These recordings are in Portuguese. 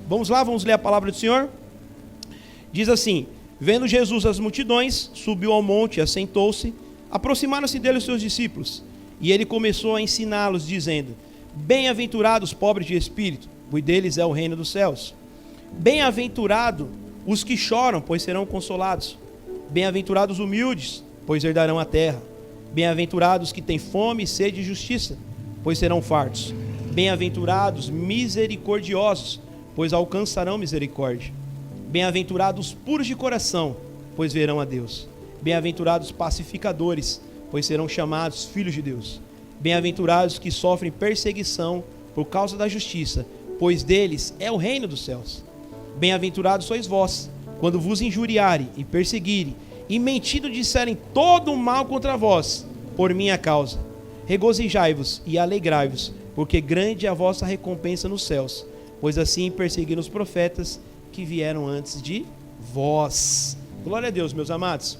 Vamos lá, vamos ler a palavra do Senhor? Diz assim: vendo Jesus as multidões, subiu ao monte e assentou-se. Aproximaram-se dele os seus discípulos, e ele começou a ensiná-los, dizendo: bem-aventurados os pobres de espírito, pois deles é o reino dos céus. Bem-aventurados os que choram, pois serão consolados. Bem-aventurados os humildes, pois herdarão a terra. Bem-aventurados os que têm fome e sede de justiça, pois serão fartos. Bem-aventurados misericordiosos, pois alcançarão misericórdia. Bem-aventurados os puros de coração, pois verão a Deus. Bem-aventurados os pacificadores, pois serão chamados filhos de Deus. Bem-aventurados os que sofrem perseguição por causa da justiça, pois deles é o reino dos céus. Bem-aventurados sois vós, quando vos injuriarem e perseguirem, e mentindo disserem todo o mal contra vós, por minha causa. Regozijai-vos e alegrai-vos, porque grande é a vossa recompensa nos céus, pois assim perseguiram os profetas que vieram antes de vós. Glória a Deus, meus amados.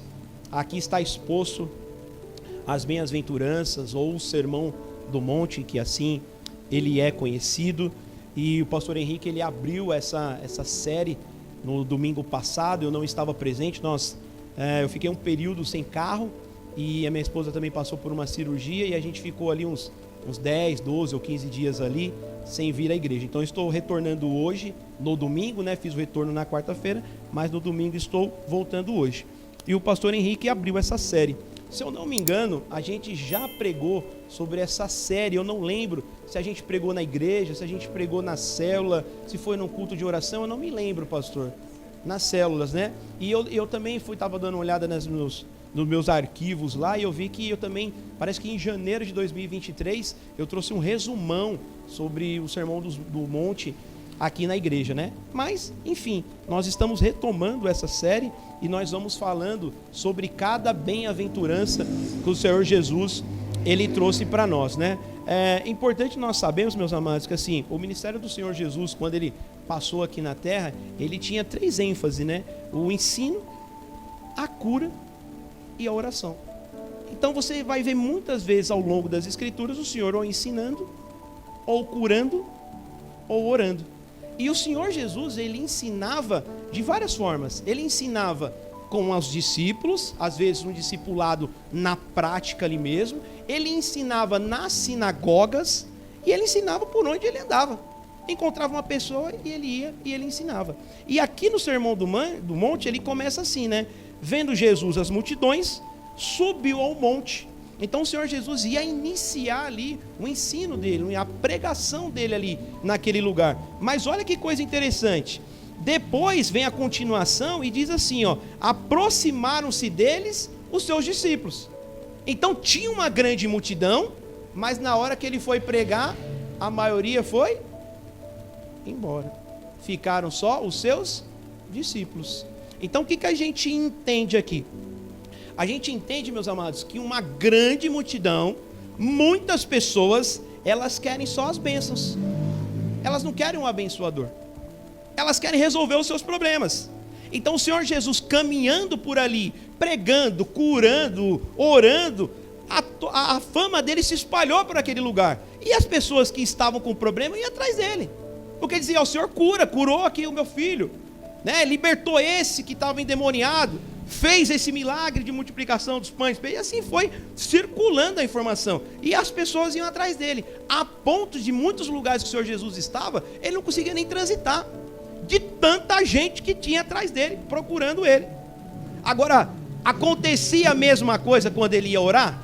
Aqui está exposto as bem-aventuranças, ou o Sermão do Monte, que assim ele é conhecido. E o pastor Henrique, ele abriu essa série no domingo passado. Eu não estava presente, eu fiquei um período sem carro, e a minha esposa também passou por uma cirurgia, e a gente ficou ali uns 10, 12 ou 15 dias ali, sem vir à igreja. Então eu estou retornando hoje, no domingo, fiz o retorno na quarta-feira, mas no domingo estou voltando hoje. E o pastor Henrique abriu essa série. Se eu não me engano, a gente já pregou sobre essa série. Eu não lembro se a gente pregou na igreja, se a gente pregou na célula, se foi num culto de oração, eu não me lembro, pastor. Nas células, né? E eu também estava dando uma olhada nos meus arquivos lá, e eu vi que eu também, parece que em janeiro de 2023, eu trouxe um resumão sobre o Sermão do Monte aqui na igreja, né? Mas, enfim, nós estamos retomando essa série, e nós vamos falando sobre cada bem-aventurança que o Senhor Jesus, ele trouxe para nós, né? É importante nós sabermos, meus amados, que assim, o ministério do Senhor Jesus, quando ele passou aqui na terra, ele tinha 3 ênfases, né? O ensino, a cura e a oração. Então você vai ver muitas vezes ao longo das escrituras o Senhor ou ensinando, ou curando, ou orando. E o Senhor Jesus, ele ensinava de várias formas. Ele ensinava com os discípulos, às vezes um discipulado na prática ali mesmo. Ele ensinava nas sinagogas, e ele ensinava por onde ele andava. Encontrava uma pessoa e ele ia e ele ensinava. E aqui no Sermão do Monte, ele começa assim, né? Vendo Jesus as multidões, subiu ao monte. Então o Senhor Jesus ia iniciar ali o ensino dele, a pregação dele ali naquele lugar. Mas olha que coisa interessante. Depois vem a continuação e diz assim, aproximaram-se deles os seus discípulos. Então tinha uma grande multidão, mas na hora que ele foi pregar, a maioria foi embora. Ficaram só os seus discípulos. Então o que a gente entende aqui? A gente entende, meus amados, que uma grande multidão, muitas pessoas, elas querem só as bênçãos. Elas não querem um abençoador. Elas querem resolver os seus problemas. Então o Senhor Jesus, caminhando por ali, pregando, curando, orando, a fama dele se espalhou por aquele lugar. E as pessoas que estavam com problema iam atrás dele. Porque diziam: o Senhor curou aqui o meu filho, né? Libertou esse que estava endemoniado, fez esse milagre de multiplicação dos pães, e assim foi circulando a informação, e as pessoas iam atrás dele, a ponto de muitos lugares que o Senhor Jesus estava, ele não conseguia nem transitar, de tanta gente que tinha atrás dele, procurando ele. Agora, acontecia a mesma coisa quando ele ia orar?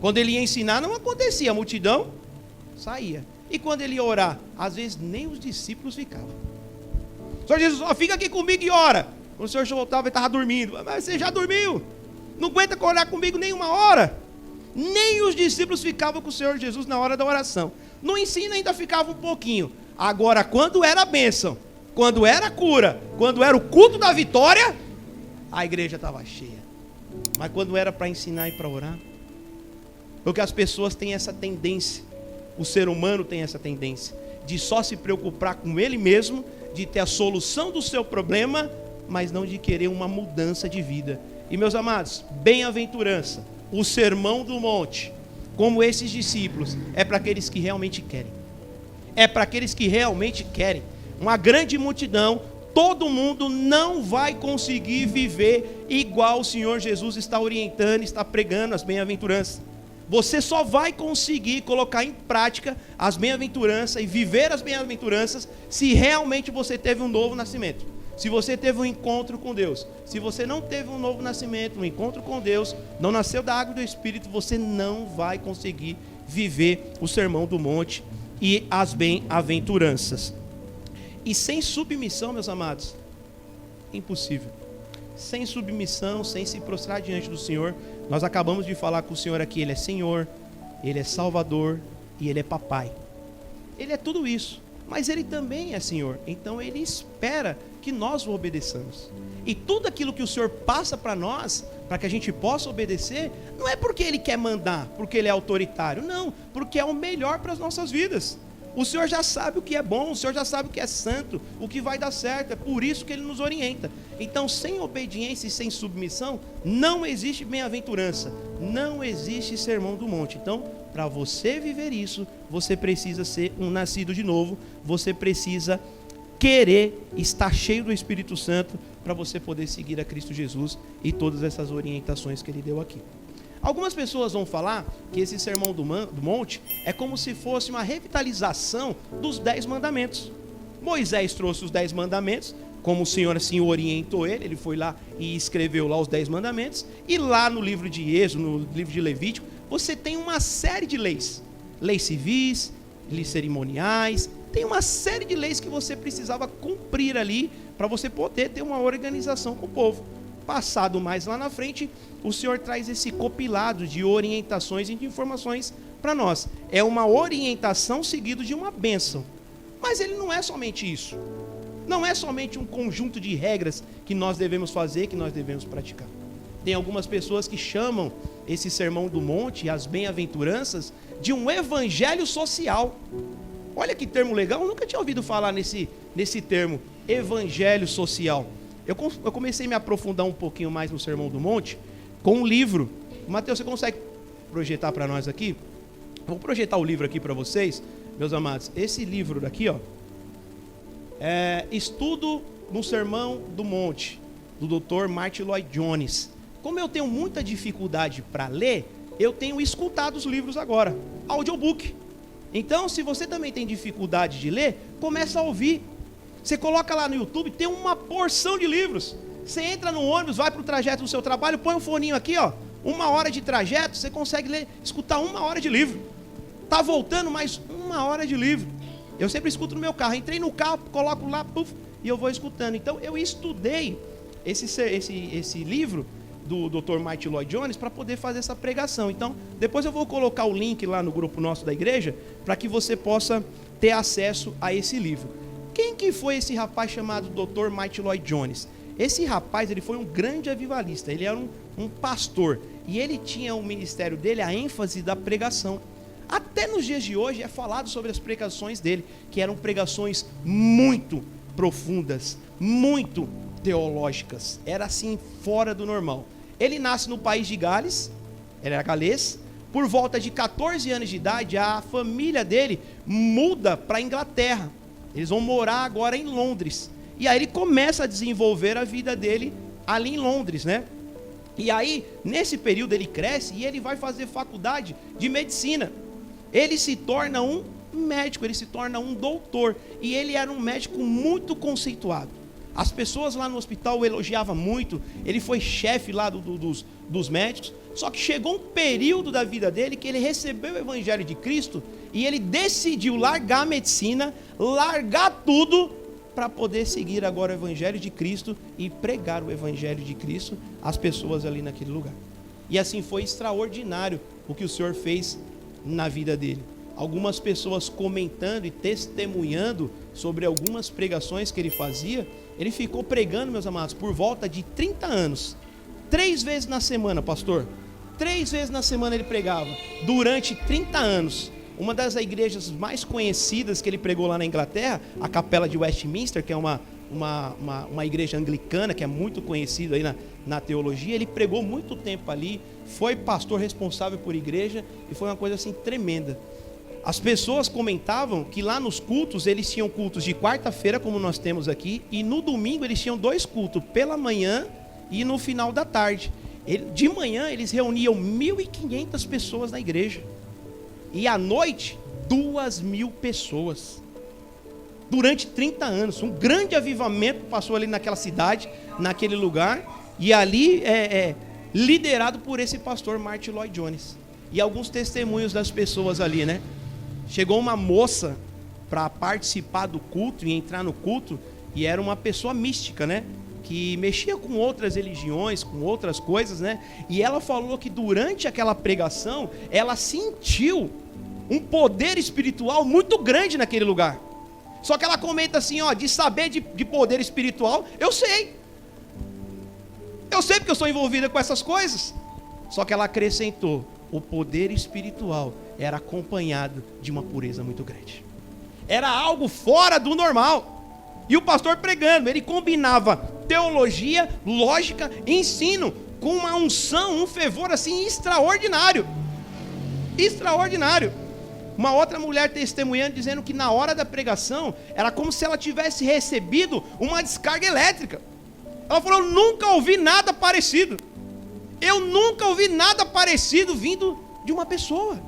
Quando ele ia ensinar, não acontecia, a multidão saía. E quando ele ia orar, às vezes nem os discípulos ficavam. O Senhor Jesus, fica aqui comigo e ora. Quando o Senhor voltava, ele estava dormindo. Mas você já dormiu? Não aguenta orar comigo nem uma hora? Nem os discípulos ficavam com o Senhor Jesus na hora da oração. No ensino ainda ficava um pouquinho. Agora, quando era a bênção, quando era a cura, quando era o culto da vitória, a igreja estava cheia. Mas quando era para ensinar e para orar, porque as pessoas têm essa tendência, o ser humano tem essa tendência, de só se preocupar com ele mesmo, de ter a solução do seu problema, mas não de querer uma mudança de vida. E meus amados, bem-aventurança, o sermão do monte, como esses discípulos, é para aqueles que realmente querem. É para aqueles que realmente querem. uma grande multidão, todo mundo não vai conseguir viver igual o Senhor Jesus está orientando, está pregando as bem-aventuranças. Você só vai conseguir colocar em prática as bem-aventuranças e viver as bem-aventuranças se realmente você teve um novo nascimento. Se você teve um encontro com Deus. Se você não teve um novo nascimento, um encontro com Deus, não nasceu da água e do Espírito, você não vai conseguir viver o Sermão do Monte e as bem-aventuranças. E sem submissão, meus amados, impossível. Sem submissão, sem se prostrar diante do Senhor. Nós acabamos de falar com o Senhor aqui, Ele é Senhor, Ele é Salvador e Ele é Papai. Ele é tudo isso, mas Ele também é Senhor. Então Ele espera que nós o obedeçamos. E tudo aquilo que o Senhor passa para nós, para que a gente possa obedecer, não é porque Ele quer mandar, porque Ele é autoritário, não, porque é o melhor para as nossas vidas. O Senhor já sabe o que é bom, o Senhor já sabe o que é santo, o que vai dar certo, é por isso que Ele nos orienta. Então, sem obediência e sem submissão, não existe bem-aventurança, não existe sermão do monte. Então, para você viver isso, você precisa ser um nascido de novo, você precisa querer estar cheio do Espírito Santo, para você poder seguir a Cristo Jesus e todas essas orientações que Ele deu aqui. Algumas pessoas vão falar que esse sermão do monte é como se fosse uma revitalização dos 10 mandamentos. Moisés trouxe os 10 mandamentos, como o Senhor assim orientou ele foi lá e escreveu lá os 10 mandamentos, e lá no livro de Êxodo, no livro de Levítico, você tem uma série de leis, leis civis, leis cerimoniais, tem uma série de leis que você precisava cumprir ali, para você poder ter uma organização com o povo. Passado mais lá na frente, o Senhor traz esse compilado de orientações e de informações para nós. É uma orientação seguida de uma bênção. Mas ele não é somente isso. Não é somente um conjunto de regras que nós devemos fazer, que nós devemos praticar. Tem algumas pessoas que chamam esse sermão do monte, as bem-aventuranças, de um evangelho social. Olha que termo legal, eu nunca tinha ouvido falar nesse termo, evangelho social. Eu comecei a me aprofundar um pouquinho mais no Sermão do Monte com um livro. Mateus, você consegue projetar para nós aqui? Eu vou projetar o livro aqui para vocês, meus amados. Esse livro daqui, ó, é Estudo no Sermão do Monte, do Dr. Martyn Lloyd-Jones. Como eu tenho muita dificuldade para ler, eu tenho escutado os livros agora, audiobook. Então, se você também tem dificuldade de ler, começa a ouvir. Você coloca lá no YouTube, tem uma porção de livros. Você entra no ônibus, vai para o trajeto do seu trabalho, põe um foninho aqui, ó, 1 hora de trajeto, você consegue ler, escutar 1 hora de livro. Tá voltando mais 1 hora de livro. Eu sempre escuto no meu carro. Entrei no carro, coloco lá, puff, e eu vou escutando. Então eu estudei esse livro do Dr. Martyn Lloyd-Jones para poder fazer essa pregação. Então depois eu vou colocar o link lá no grupo nosso da igreja para que você possa ter acesso a esse livro. Quem que foi esse rapaz chamado Dr. Martyn Lloyd-Jones? Esse rapaz, ele foi um grande avivalista, ele era um pastor, e ele tinha o ministério dele, a ênfase da pregação. Até nos dias de hoje é falado sobre as pregações dele, que eram pregações muito profundas, muito teológicas, era assim, fora do normal. Ele nasce no país de Gales, ele era galês. Por volta de 14 anos de idade, a família dele muda para a Inglaterra. Eles vão morar agora em Londres. E aí ele começa a desenvolver a vida dele ali em Londres, né? E aí, nesse período, ele cresce e ele vai fazer faculdade de medicina. Ele se torna um médico, ele se torna um doutor. E ele era um médico muito conceituado. As pessoas lá no hospital o elogiavam muito. Ele foi chefe lá dos médicos. Só que chegou um período da vida dele que ele recebeu o evangelho de Cristo e ele decidiu largar a medicina, largar tudo para poder seguir agora o evangelho de Cristo e pregar o evangelho de Cristo às pessoas ali naquele lugar. E assim foi extraordinário o que o Senhor fez na vida dele. Algumas pessoas comentando e testemunhando sobre algumas pregações que ele fazia. Ele ficou pregando, meus amados, por volta de 30 anos. 3 vezes na semana, pastor. 3 vezes na semana ele pregava, durante 30 anos. Uma das igrejas mais conhecidas que ele pregou lá na Inglaterra, a Capela de Westminster, que é uma igreja anglicana, que é muito conhecida aí na teologia. Ele pregou muito tempo ali, foi pastor responsável por igreja, e foi uma coisa assim tremenda. As pessoas comentavam que lá nos cultos, eles tinham cultos de quarta-feira, como nós temos aqui, e no domingo eles tinham 2 cultos, pela manhã e no final da tarde. De manhã eles reuniam 1.500 pessoas na igreja, e à noite 2.000 pessoas, durante 30 anos. Um grande avivamento passou ali naquela cidade, naquele lugar, e ali liderado por esse pastor Martin Lloyd Jones. E alguns testemunhos das pessoas ali, né? Chegou uma moça para participar do culto e entrar no culto, e era uma pessoa mística, né? Que mexia com outras religiões, com outras coisas, né? E ela falou que durante aquela pregação, ela sentiu um poder espiritual muito grande naquele lugar. Só que ela comenta assim, ó, de saber de poder espiritual, eu sei porque eu sou envolvida com essas coisas. Só que ela acrescentou, o poder espiritual era acompanhado de uma pureza muito grande. Era algo fora do normal. E o pastor pregando, ele combinava teologia, lógica, ensino, com uma unção, um fervor assim extraordinário. Extraordinário. Uma outra mulher testemunhando, dizendo que na hora da pregação, era como se ela tivesse recebido uma descarga elétrica. Ela falou, eu nunca ouvi nada parecido. Eu nunca ouvi nada parecido vindo de uma pessoa.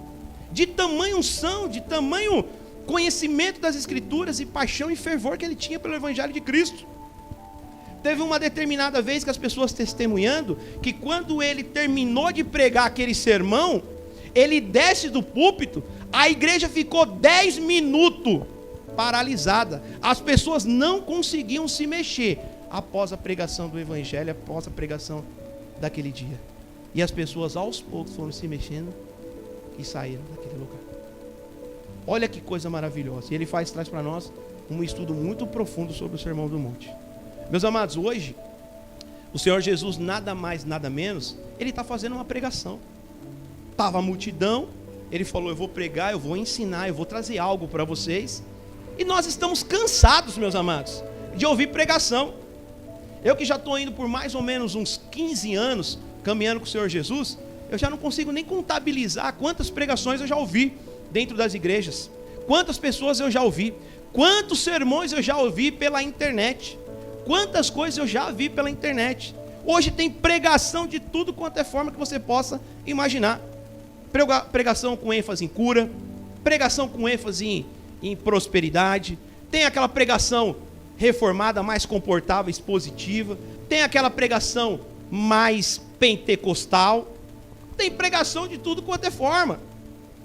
De tamanho unção, de tamanho conhecimento das Escrituras e paixão e fervor que ele tinha pelo Evangelho de Cristo. Teve uma determinada vez que as pessoas testemunhando, que quando ele terminou de pregar aquele sermão, ele desce do púlpito, a igreja ficou 10 minutos paralisada. As pessoas não conseguiam se mexer após a pregação do Evangelho, após a pregação daquele dia. E as pessoas aos poucos foram se mexendo e saíram daquele lugar. Olha que coisa maravilhosa. E ele traz para nós um estudo muito profundo sobre o Sermão do Monte. Meus amados, hoje o Senhor Jesus, nada mais, nada menos, ele está fazendo uma pregação. Estava a multidão, ele falou, eu vou pregar, eu vou ensinar, eu vou trazer algo para vocês. E nós estamos cansados, meus amados, de ouvir pregação. Eu que já estou indo por mais ou menos uns 15 anos, caminhando com o Senhor Jesus, eu já não consigo nem contabilizar quantas pregações eu já ouvi dentro das igrejas. Quantas pessoas eu já ouvi. Quantos sermões eu já ouvi pela internet. Quantas coisas eu já vi pela internet. Hoje tem pregação de tudo quanto é forma que você possa imaginar. Pregação com ênfase em cura, pregação com ênfase em prosperidade, tem aquela pregação reformada, mais comportável, expositiva, tem aquela pregação mais pentecostal, tem pregação de tudo quanto é forma,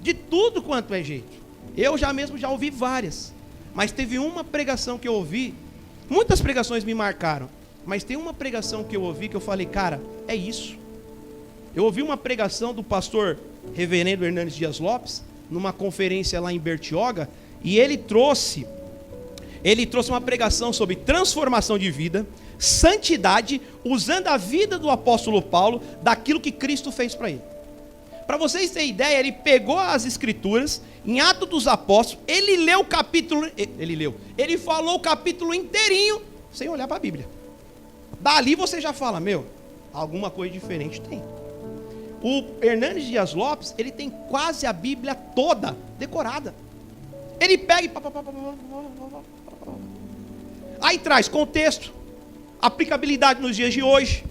de tudo quanto é jeito. Eu já ouvi várias, mas teve uma pregação que eu ouvi, muitas pregações me marcaram, mas tem uma pregação que eu ouvi que eu falei, cara, é isso. Eu ouvi uma pregação do pastor Reverendo Hernandes Dias Lopes, numa conferência lá em Bertioga, e ele trouxe uma pregação sobre transformação de vida, santidade, usando a vida do apóstolo Paulo, daquilo que Cristo fez para ele. Para vocês terem ideia, ele pegou as escrituras, em Atos dos Apóstolos, ele falou o capítulo inteirinho, sem olhar para a Bíblia. Dali você já fala, alguma coisa diferente tem. O Hernandes Dias Lopes, ele tem quase a Bíblia toda decorada. Ele pega e... Aí traz contexto, aplicabilidade nos dias de hoje,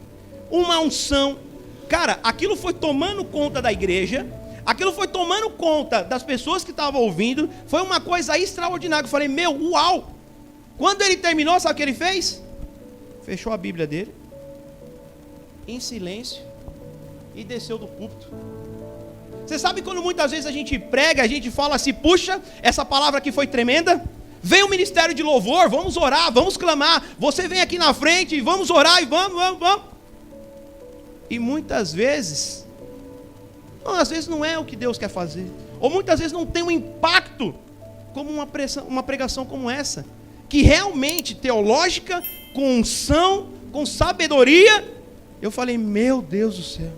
uma unção. Cara, aquilo foi tomando conta da igreja, aquilo foi tomando conta das pessoas que estavam ouvindo, foi uma coisa extraordinária. Eu falei, uau! Quando ele terminou, sabe o que ele fez? Fechou a Bíblia dele, em silêncio, e desceu do púlpito. Você sabe quando muitas vezes a gente prega, a gente fala assim, puxa, essa palavra aqui foi tremenda, vem o ministério de louvor, vamos orar, vamos clamar, você vem aqui na frente e vamos orar e vamos. E muitas vezes, às vezes não é o que Deus quer fazer, ou muitas vezes não tem um impacto como uma pregação como essa, que realmente teológica, com unção, com sabedoria. Eu falei, meu Deus do céu,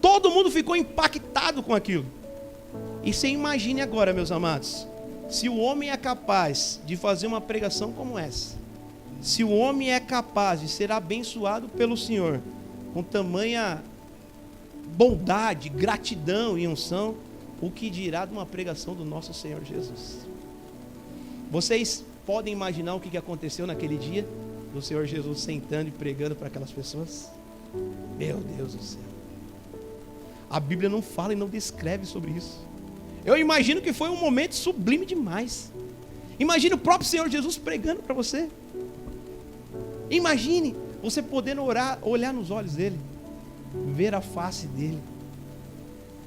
todo mundo ficou impactado com aquilo. E você imagine agora, meus amados, se o homem é capaz de fazer uma pregação como essa, se o homem é capaz de ser abençoado pelo Senhor, com tamanha bondade, gratidão e unção, o que dirá de uma pregação do nosso Senhor Jesus? Vocês podem imaginar o que aconteceu naquele dia? Do Senhor Jesus sentando e pregando para aquelas pessoas? Meu Deus do céu. A Bíblia não fala e não descreve sobre isso. Eu imagino que foi um momento sublime demais. Imagine o próprio Senhor Jesus pregando para você. Imagine você podendo orar, olhar nos olhos dele, ver a face dele,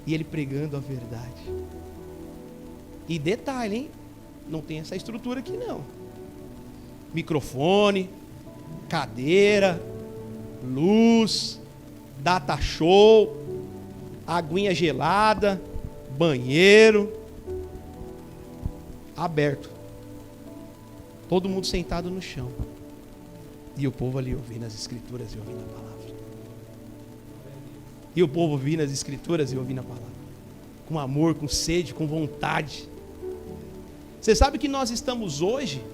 e ele pregando a verdade. E detalhe, hein? Não tem essa estrutura aqui não. Microfone, cadeira, luz, data show, aguinha gelada, banheiro, aberto. Todo mundo sentado no chão. E o povo ali ouvindo as escrituras e ouvindo a palavra. E o povo ouvindo as escrituras e ouvindo a palavra. Com amor, com sede, com vontade. Você sabe que nós estamos hoje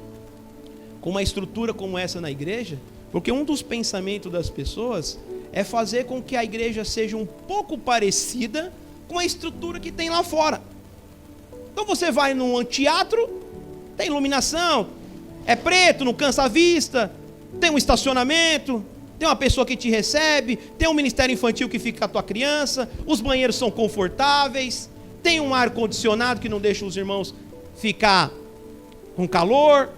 com uma estrutura como essa na igreja? Porque um dos pensamentos das pessoas é fazer com que a igreja seja um pouco parecida com a estrutura que tem lá fora. Então você vai num teatro, tem iluminação, é preto, não cansa a vista, tem um estacionamento, tem uma pessoa que te recebe, tem um ministério infantil que fica com a tua criança, os banheiros são confortáveis, tem um ar-condicionado que não deixa os irmãos ficar com calor.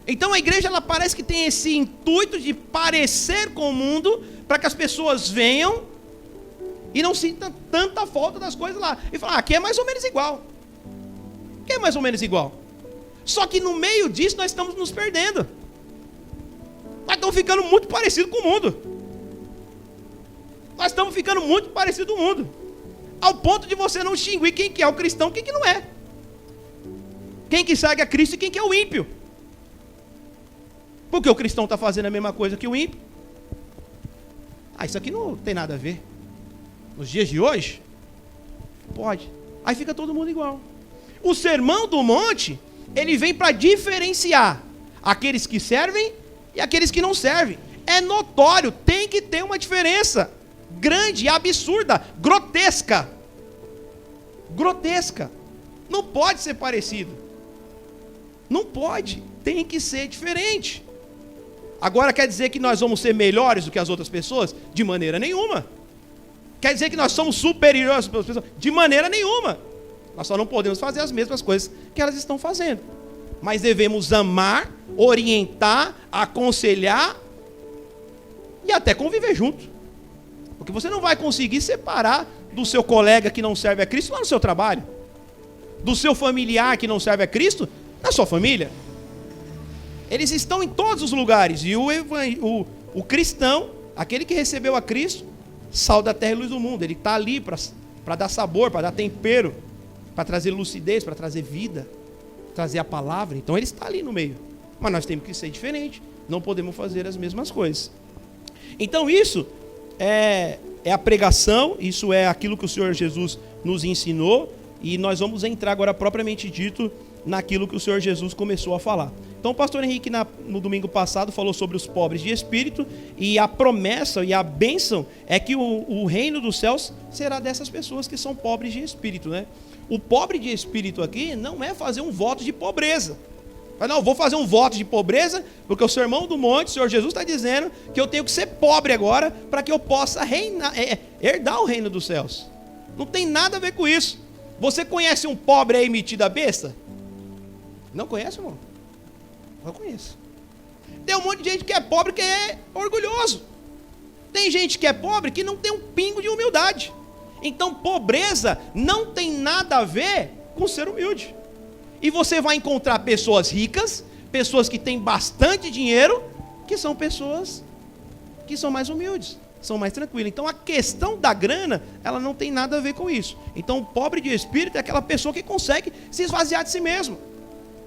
Então a igreja, ela parece que tem esse intuito de parecer com o mundo, para que as pessoas venham e não sintam tanta falta das coisas lá. E falar, aqui é mais ou menos igual. Aqui é mais ou menos igual. Só que no meio disso nós estamos nos perdendo. Nós estamos ficando muito parecidos com o mundo. Nós estamos ficando muito parecidos com o mundo. Ao ponto de você não distinguir quem que é o cristão e quem que não é. Quem que segue a Cristo e quem que é o ímpio. Porque o cristão está fazendo a mesma coisa que o ímpio. Isso aqui não tem nada a ver. Nos dias de hoje, pode. Aí fica todo mundo igual. O Sermão do Monte, ele vem para diferenciar aqueles que servem e aqueles que não servem. É notório, tem que ter uma diferença grande, absurda, grotesca. Grotesca. Não pode ser parecido. Não pode, tem que ser diferente. Agora quer dizer que nós vamos ser melhores do que as outras pessoas? De maneira nenhuma. Quer dizer que nós somos superiores às pessoas? De maneira nenhuma. Nós só não podemos fazer as mesmas coisas que elas estão fazendo. Mas devemos amar, orientar, aconselhar e até conviver junto. Porque você não vai conseguir separar do seu colega que não serve a Cristo lá no seu trabalho, do seu familiar que não serve a Cristo na sua família. Eles estão em todos os lugares. E o cristão, aquele que recebeu a Cristo, sal da terra e luz do mundo, ele está ali para dar sabor, para dar tempero, para trazer lucidez, para trazer vida, trazer a palavra. Então ele está ali no meio. Mas nós temos que ser diferente. Não podemos fazer as mesmas coisas. Então isso é a pregação, isso é aquilo que o Senhor Jesus nos ensinou. E nós vamos entrar agora propriamente dito naquilo que o Senhor Jesus começou a falar. Então o pastor Henrique no domingo passado falou sobre os pobres de espírito, e a promessa e a bênção é que o reino dos céus será dessas pessoas que são pobres de espírito, né? O pobre de espírito aqui não é fazer um voto de pobreza. Não, vou fazer um voto de pobreza, porque o Sermão do Monte, o Senhor Jesus está dizendo que eu tenho que ser pobre agora, para que eu possa herdar o reino dos céus. Não tem nada a ver com isso. Você conhece um pobre aí metido a besta? Não conhece, irmão? Eu conheço. Tem um monte de gente que é pobre que é orgulhoso. Tem gente que é pobre que não tem um pingo de humildade. Então pobreza não tem nada a ver com ser humilde. E você vai encontrar pessoas ricas, pessoas que têm bastante dinheiro, que são pessoas que são mais humildes, são mais tranquilas. Então a questão da grana, ela não tem nada a ver com isso. Então o pobre de espírito é aquela pessoa que consegue se esvaziar de si mesmo,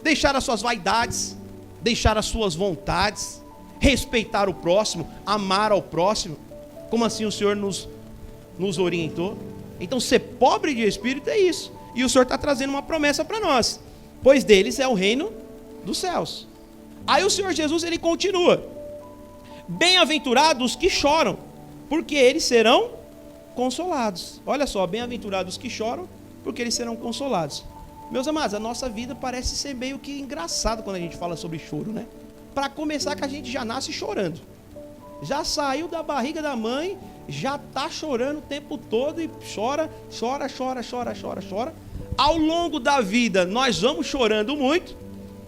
deixar as suas vaidades, deixar as suas vontades, respeitar o próximo, amar ao próximo, como assim o Senhor nos orientou. Então ser pobre de espírito é isso. E o Senhor está trazendo uma promessa para nós, pois deles é o reino dos céus. Aí o Senhor Jesus, ele continua: bem-aventurados os que choram, porque eles serão consolados. Olha só, bem-aventurados os que choram, porque eles serão consolados. Meus amados, a nossa vida parece ser meio que engraçado quando a gente fala sobre choro, né? Para começar, que a gente já nasce chorando. Já saiu da barriga da mãe, já está chorando o tempo todo e chora. Ao longo da vida, nós vamos chorando muito.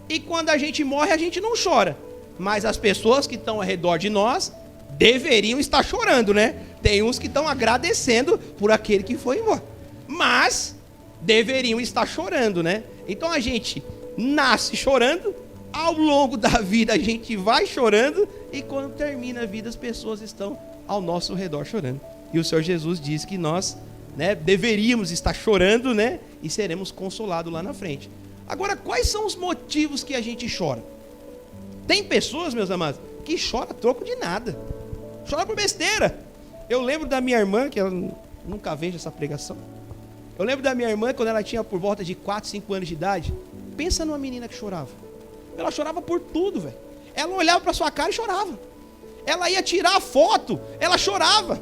E quando a gente morre, a gente não chora. Mas as pessoas que estão ao redor de nós deveriam estar chorando, né? Tem uns que estão agradecendo por aquele que foi embora. Mas deveriam estar chorando, né? Então a gente nasce chorando, ao longo da vida a gente vai chorando, e quando termina a vida as pessoas estão ao nosso redor chorando. E o Senhor Jesus diz que nós, né, deveríamos estar chorando, né, e seremos consolados lá na frente. Agora, quais são os motivos que a gente chora? Tem pessoas, meus amados, que choram a troco de nada. Chora por besteira. Eu lembro da minha irmã, que eu nunca vejo essa pregação. Eu lembro da minha irmã, quando ela tinha por volta de 4, 5 anos de idade. Pensa numa menina que chorava. Ela chorava por tudo, velho. Ela olhava para sua cara e chorava. Ela ia tirar a foto, ela chorava.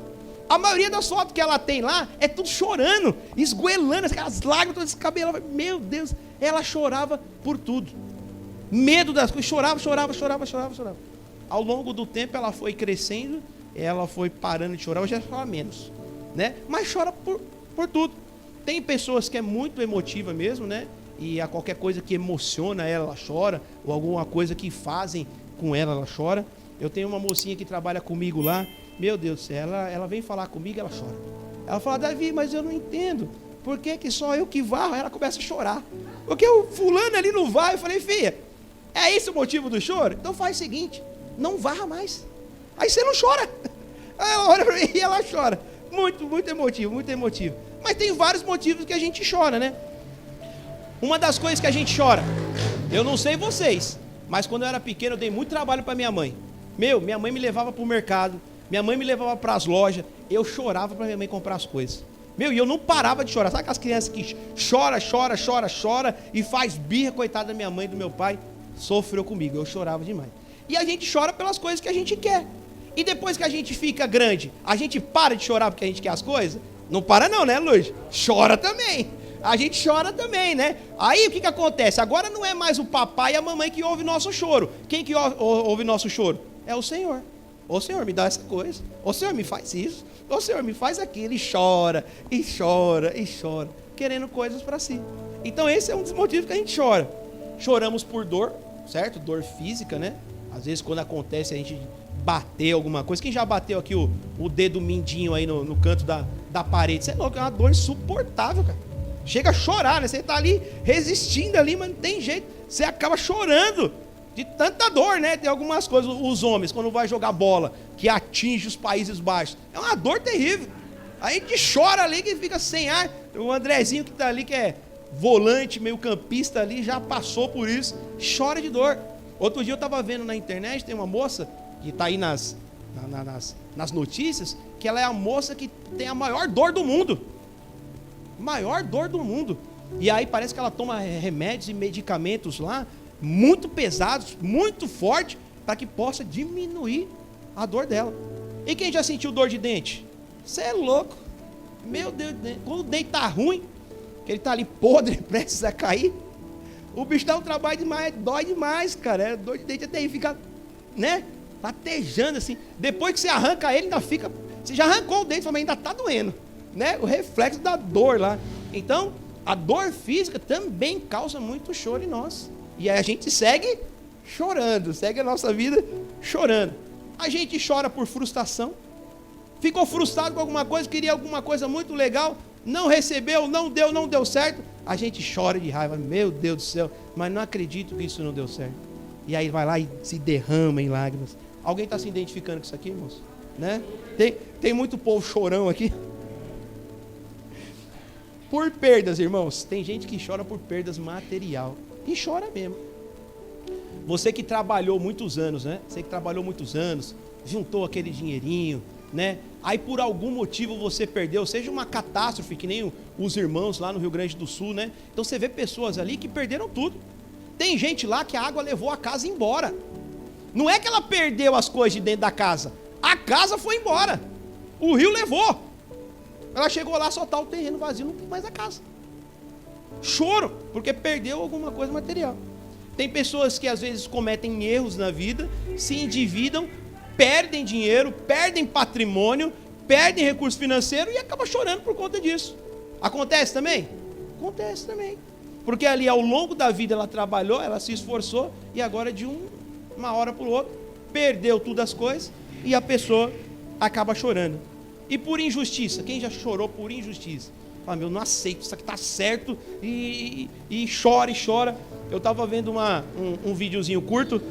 A maioria das fotos que ela tem lá é tudo chorando, esgoelando, aquelas lágrimas todas descabeladas. Meu Deus, ela chorava por tudo. Medo das coisas, chorava. Ao longo do tempo ela foi crescendo, ela foi parando de chorar, hoje ela chora menos, né? Mas chora por tudo. Tem pessoas que é muito emotiva mesmo, né? E a qualquer coisa que emociona ela, ela chora, ou alguma coisa que fazem com ela, ela chora. Eu tenho uma mocinha que trabalha comigo lá, meu Deus do céu, ela vem falar comigo, ela chora. Ela fala: Davi, mas eu não entendo, por que só eu que varro? Ela começa a chorar, porque o fulano ali não vai. Eu falei: filha, é esse o motivo do choro? Então faz o seguinte, não varra mais, aí você não chora. Aí ela olha para mim e ela chora. Muito emotivo. Mas tem vários motivos que a gente chora, né? Uma das coisas que a gente chora, eu não sei vocês, mas quando eu era pequeno eu dei muito trabalho para minha mãe. Minha mãe me levava para o mercado, minha mãe me levava para as lojas, eu chorava para minha mãe comprar as coisas. E eu não parava de chorar. Sabe aquelas crianças que chora e faz birra? Coitada da minha mãe e do meu pai, sofreu comigo, eu chorava demais. E a gente chora pelas coisas que a gente quer. E depois que a gente fica grande, a gente para de chorar porque a gente quer as coisas? Não para não, né, Luiz? Chora também. A gente chora também, né? Aí o que acontece? Agora não é mais o papai e a mamãe que ouve nosso choro. Quem que ouve nosso choro? É o Senhor. Ô Senhor, me dá essa coisa. Ô Senhor, me faz isso. Ô Senhor, me faz aquilo. E chora, querendo coisas para si. Então esse é um dos motivos que a gente chora. Choramos por dor, certo? Dor física, né? Às vezes quando acontece a gente bater alguma coisa. Quem já bateu aqui o dedo mindinho aí no canto da parede? Isso é louco, é uma dor insuportável, cara. Chega a chorar, né? Você tá ali resistindo ali, mas não tem jeito. Você acaba chorando de tanta dor, né? Tem algumas coisas, os homens, quando vai jogar bola, que atinge os Países Baixos, é uma dor terrível. A gente chora ali, que fica sem ar. O Andrezinho que tá ali, que é volante, meio campista ali, já passou por isso, chora de dor. Outro dia eu tava vendo na internet, tem uma moça que tá aí nas notícias, que ela é a moça que tem a maior dor do mundo. Maior dor do mundo. E aí parece que ela toma remédios e medicamentos lá, muito pesados, muito fortes, para que possa diminuir a dor dela. E quem já sentiu dor de dente? Você é louco. Meu Deus, quando o dente tá ruim, que ele tá ali podre, prestes a cair, o bicho dá um trabalho demais, dói demais, cara. Dor de dente até aí fica, né, latejando assim. Depois que você arranca ele, ainda fica, você já arrancou o dente, mas ainda tá doendo, né? O reflexo da dor lá. Então, a dor física também causa muito choro em nós. E aí a gente segue chorando, segue a nossa vida chorando. A gente chora por frustração. Ficou frustrado com alguma coisa, queria alguma coisa muito legal, não recebeu, não deu certo. A gente chora de raiva, meu Deus do céu, mas não acredito que isso não deu certo. E aí vai lá e se derrama em lágrimas. Alguém está se identificando com isso aqui, irmãos? Né? Tem muito povo chorão aqui. Por perdas, irmãos, tem gente que chora por perdas material. E chora mesmo. Você que trabalhou muitos anos, né? Você que trabalhou muitos anos, juntou aquele dinheirinho, né? Aí por algum motivo você perdeu, seja uma catástrofe, que nem os irmãos lá no Rio Grande do Sul, né? Então você vê pessoas ali que perderam tudo. Tem gente lá que a água levou a casa embora. Não é que ela perdeu as coisas de dentro da casa, a casa foi embora. O rio levou. Ela chegou lá, só tá o terreno vazio, não tem mais a casa. Choro, porque perdeu alguma coisa material. Tem pessoas que às vezes cometem erros na vida, se endividam, perdem dinheiro, perdem patrimônio, perdem recurso financeiro e acabam chorando por conta disso. Acontece também? Acontece também. Porque ali ao longo da vida ela trabalhou, ela se esforçou e agora de uma hora para o outro, perdeu tudo as coisas e a pessoa acaba chorando. E por injustiça? Quem já chorou por injustiça? Fala, meu, não aceito, isso aqui está certo e chora e chora. Eu estava vendo um videozinho curto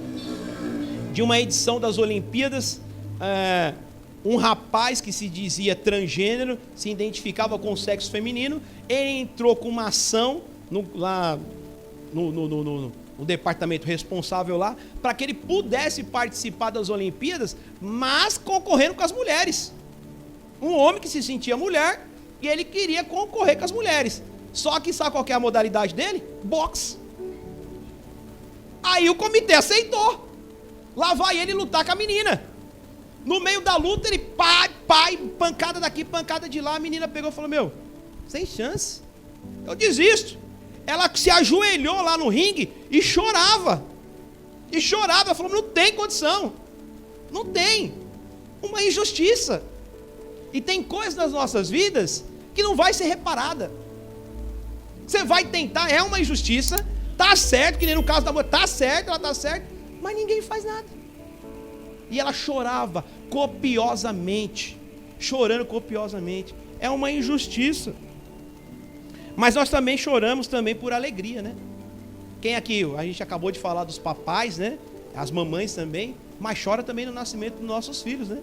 de uma edição das Olimpíadas, um rapaz que se dizia transgênero, se identificava com o sexo feminino, ele entrou com uma ação lá no departamento responsável lá, para que ele pudesse participar das Olimpíadas, mas concorrendo com as mulheres. Um homem que se sentia mulher e ele queria concorrer com as mulheres. Só que sabe qual que é a modalidade dele? Boxe. Aí o comitê aceitou. Lá vai ele lutar com a menina. No meio da luta ele pai, pancada daqui, pancada de lá. A menina pegou e falou, meu, sem chance, eu desisto. Ela se ajoelhou lá no ringue e chorava. E chorava, ela falou, não tem condição. Não tem. Uma injustiça. E tem coisas nas nossas vidas que não vai ser reparada. Você vai tentar, é uma injustiça, tá certo, que nem no caso da mulher, tá certo, ela tá certa, mas ninguém faz nada. E ela chorava copiosamente, chorando copiosamente. É uma injustiça. Mas nós também choramos também por alegria, né? Quem aqui, a gente acabou de falar dos papais, né? As mamães também, mas chora também no nascimento dos nossos filhos, né?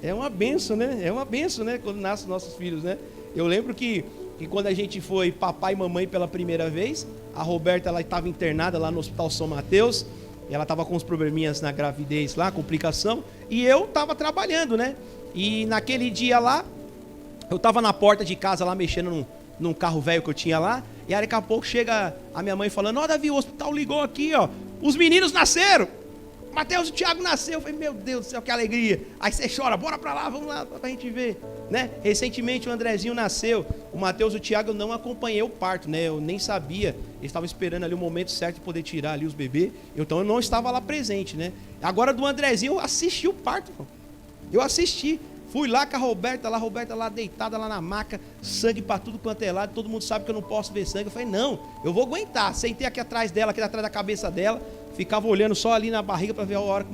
É uma benção, né? É uma benção, né? Quando nascem nossos filhos, né? Eu lembro que quando a gente foi papai e mamãe pela primeira vez, a Roberta, ela estava internada lá no Hospital São Mateus, e ela estava com uns probleminhas na gravidez lá, complicação, e eu estava trabalhando, né? E naquele dia lá, eu estava na porta de casa lá, mexendo num carro velho que eu tinha lá, e aí daqui a pouco chega a minha mãe falando, ó, Davi, o hospital ligou aqui, ó, os meninos nasceram. Mateus e o Thiago nasceu. Eu falei, meu Deus do céu, que alegria. Aí você chora, bora pra lá, vamos lá pra gente ver, né? Recentemente o Andrezinho nasceu. O Mateus e o Thiago, eu não acompanhei o parto, né? Eu nem sabia. Eles estavam esperando ali o momento certo de poder tirar ali os bebês. Então eu não estava lá presente, né? Agora do Andrezinho eu assisti o parto, pô. Eu assisti. Fui lá com a Roberta lá deitada lá na maca, sangue pra tudo quanto é lado. Todo mundo sabe que eu não posso ver sangue. Eu falei, não, eu vou aguentar. Sentei aqui atrás dela, aqui atrás da cabeça dela. Ficava olhando só ali na barriga para ver a hora que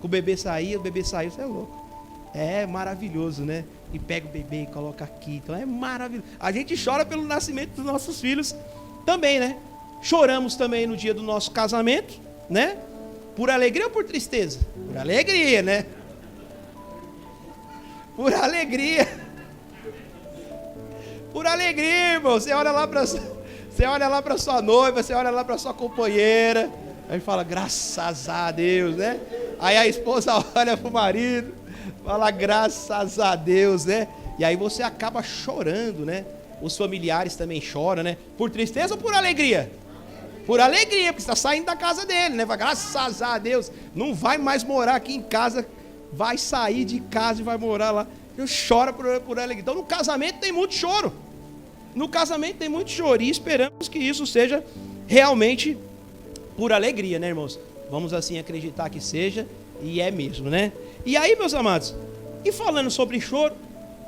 o bebê saía. O bebê saiu, você é louco. É maravilhoso, né? E pega o bebê e coloca aqui. Então é maravilhoso. A gente chora pelo nascimento dos nossos filhos também, né? Choramos também no dia do nosso casamento, né? Por alegria ou por tristeza? Por alegria, né? Por alegria. Por alegria, irmão. Você olha lá para sua noiva, você olha lá para sua companheira. Aí fala, graças a Deus, né? Aí a esposa olha pro marido, fala, graças a Deus, né? E aí você acaba chorando, né? Os familiares também choram, né? Por tristeza ou por alegria? Por alegria, porque você está saindo da casa dele, né? Fala, graças a Deus, não vai mais morar aqui em casa, vai sair de casa e vai morar lá. Eu choro por alegria. Então no casamento tem muito choro. No casamento tem muito choro. E esperamos que isso seja realmente por alegria, né, irmãos? Vamos assim acreditar que seja, e é mesmo, né? E aí, meus amados, e falando sobre choro,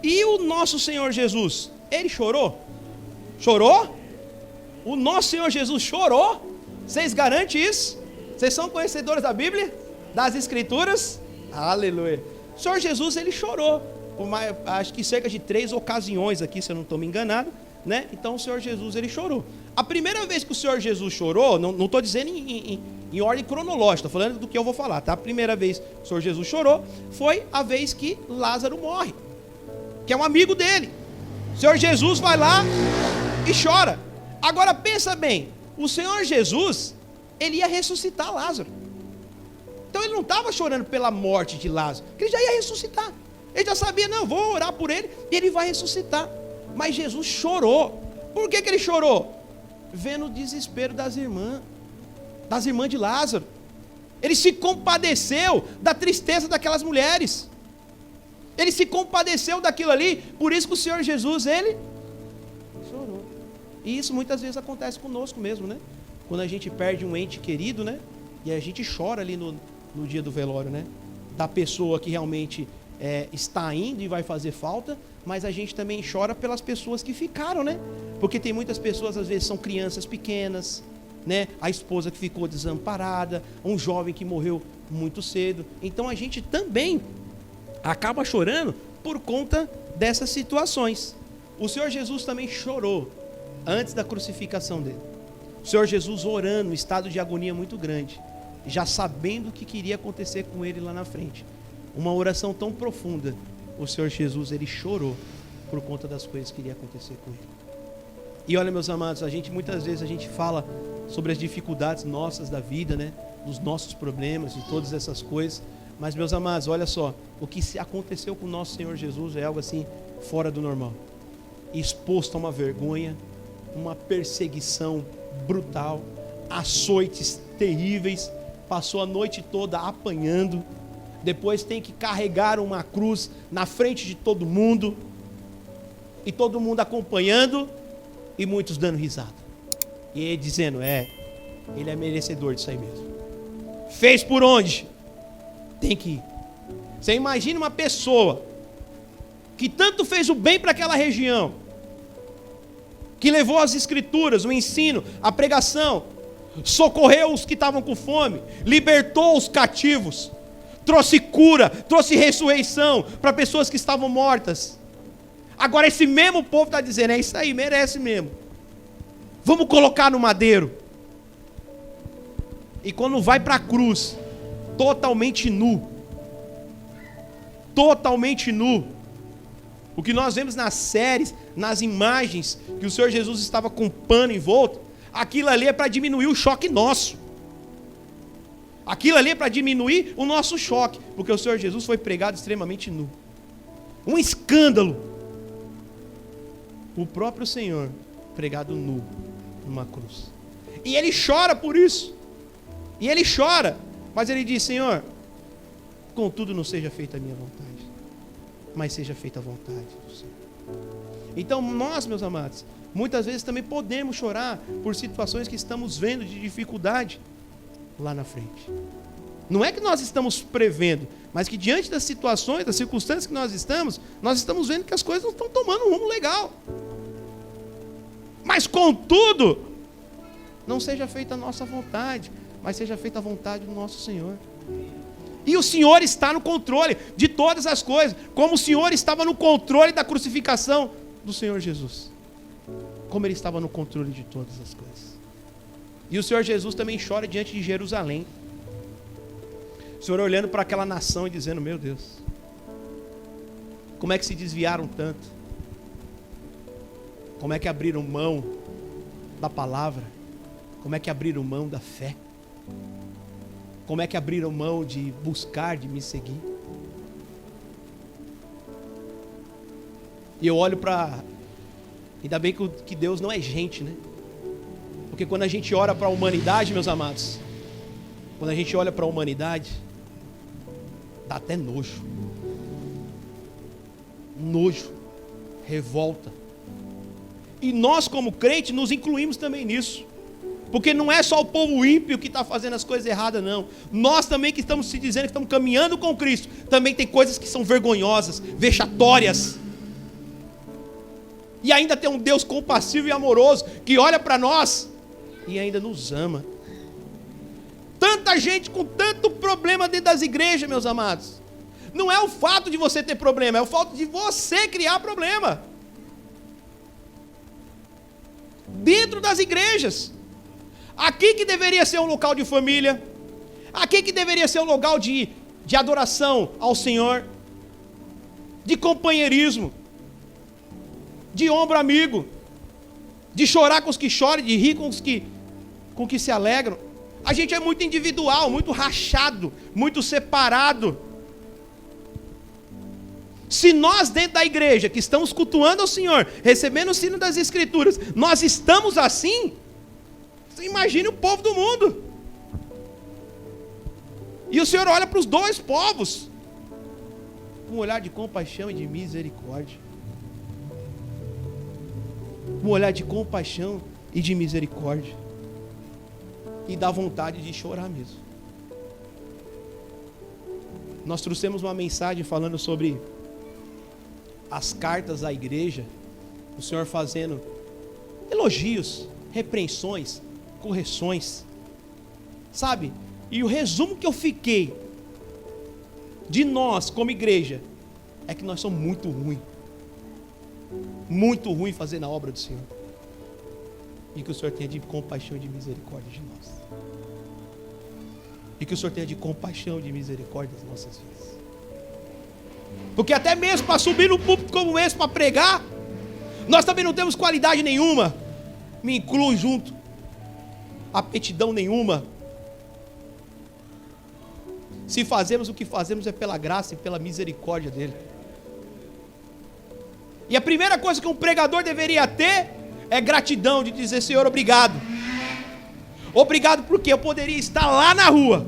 e o nosso Senhor Jesus, ele chorou? Chorou? O nosso Senhor Jesus chorou? Vocês garantem isso? Vocês são conhecedores da Bíblia? Das Escrituras? Aleluia. O Senhor Jesus, ele chorou, acho que cerca de 3 ocasiões aqui, se eu não estou me enganado, né? Então o Senhor Jesus, ele chorou. A primeira vez que o Senhor Jesus chorou, não estou dizendo em ordem cronológica, estou falando do que eu vou falar, tá? A primeira vez que o Senhor Jesus chorou foi a vez que Lázaro morre, que é um amigo dele. O Senhor Jesus vai lá e chora. Agora pensa bem, o Senhor Jesus, ele ia ressuscitar Lázaro. Então ele não estava chorando pela morte de Lázaro, porque ele já ia ressuscitar. Ele já sabia, não, vou orar por ele e ele vai ressuscitar. Mas Jesus chorou. Por que ele chorou? Vendo o desespero das irmãs de Lázaro. Ele se compadeceu da tristeza daquelas mulheres. Ele se compadeceu daquilo ali. Por isso que o Senhor Jesus, ele chorou. E isso muitas vezes acontece conosco mesmo, né? Quando a gente perde um ente querido, né? E a gente chora ali no dia do velório, né? Da pessoa que realmente está indo e vai fazer falta, mas a gente também chora pelas pessoas que ficaram, né? Porque tem muitas pessoas, às vezes, são crianças pequenas, né? A esposa que ficou desamparada, um jovem que morreu muito cedo. Então a gente também acaba chorando por conta dessas situações. O Senhor Jesus também chorou antes da crucificação dele. O Senhor Jesus orando, em estado de agonia muito grande, já sabendo o que queria acontecer com ele lá na frente. Uma oração tão profunda, o Senhor Jesus, ele chorou por conta das coisas que iria acontecer com ele. E olha, meus amados, muitas vezes a gente fala sobre as dificuldades nossas da vida, né? Dos nossos problemas e todas essas coisas. Mas, meus amados, olha só, o que aconteceu com o nosso Senhor Jesus é algo assim fora do normal. Exposto a uma vergonha, uma perseguição brutal, açoites terríveis, passou a noite toda apanhando, depois tem que carregar uma cruz na frente de todo mundo, e todo mundo acompanhando, e muitos dando risada, e ele dizendo, ele é merecedor disso aí mesmo. Fez por onde? Tem que ir. Você imagina uma pessoa que tanto fez o bem para aquela região, que levou as escrituras, o ensino, a pregação, socorreu os que estavam com fome, libertou os cativos, trouxe cura, trouxe ressurreição para pessoas que estavam mortas. Agora esse mesmo povo está dizendo, é isso aí, merece mesmo. Vamos colocar no madeiro. E quando vai para a cruz, totalmente nu. Totalmente nu. O que nós vemos nas séries, nas imagens, que o Senhor Jesus estava com um pano em volta, aquilo ali é para diminuir o choque nosso. Aquilo ali é para diminuir o nosso choque, porque o Senhor Jesus foi pregado extremamente nu. Um escândalo. O próprio Senhor pregado nu numa cruz. E ele chora por isso. E ele chora, mas ele diz, Senhor, contudo não seja feita a minha vontade, mas seja feita a vontade do Senhor. Então nós, meus amados, muitas vezes também podemos chorar por situações que estamos vendo de dificuldade lá na frente. Não é que nós estamos prevendo, mas que diante das situações, das circunstâncias que nós estamos vendo que as coisas não estão tomando um rumo legal. Mas contudo, não seja feita a nossa vontade, mas seja feita a vontade do nosso Senhor. E o Senhor está no controle de todas as coisas, como o Senhor estava no controle da crucificação do Senhor Jesus, como Ele estava no controle de todas as coisas. E o Senhor Jesus também chora diante de Jerusalém. O Senhor olhando para aquela nação e dizendo, meu Deus, como é que se desviaram tanto? Como é que abriram mão da palavra? Como é que abriram mão da fé? Como é que abriram mão de buscar, de me seguir? E eu olho para... Ainda bem que Deus não é gente, né? Porque quando a gente olha para a humanidade, meus amados, quando a gente olha para a humanidade, dá até nojo. Nojo, revolta. E nós como crentes nos incluímos também nisso. Porque não é só o povo ímpio que está fazendo as coisas erradas, não. Nós também que estamos se dizendo que estamos caminhando com Cristo, também tem coisas que são vergonhosas, vexatórias. E ainda tem um Deus compassivo e amoroso, que olha para nós e ainda nos ama. Tanta gente com tanto problema dentro das igrejas, meus amados. Não é o fato de você ter problema, é o fato de você criar problema. Dentro das igrejas. Aqui que deveria ser um local de família, aqui que deveria ser um local de adoração ao Senhor, de companheirismo, de ombro amigo, de chorar com os que choram, de rir com os que se alegram. A gente é muito individual, muito rachado, muito separado. Se nós dentro da igreja, que estamos cultuando ao Senhor, recebendo o sino das Escrituras, nós estamos assim, você imagine o povo do mundo. E o Senhor olha para os dois povos com um olhar de compaixão e de misericórdia. um olhar de compaixão e de misericórdia. E dá vontade de chorar mesmo. Nós trouxemos uma mensagem falando sobre as cartas à igreja, o Senhor fazendo elogios, repreensões, correções, sabe? E o resumo que eu fiquei de nós como igreja é que nós somos muito ruim fazendo a obra do Senhor, e que o Senhor tenha de compaixão e de misericórdia de nós, e que o Senhor tenha de compaixão e de misericórdia das nossas vidas, porque até mesmo para subir no púlpito como esse, para pregar, nós também não temos qualidade nenhuma, me incluo junto, aptidão nenhuma. Se fazemos o que fazemos é pela graça e pela misericórdia dele. E a primeira coisa que um pregador deveria ter é gratidão, de dizer: Senhor, obrigado. Obrigado porque eu poderia estar lá na rua,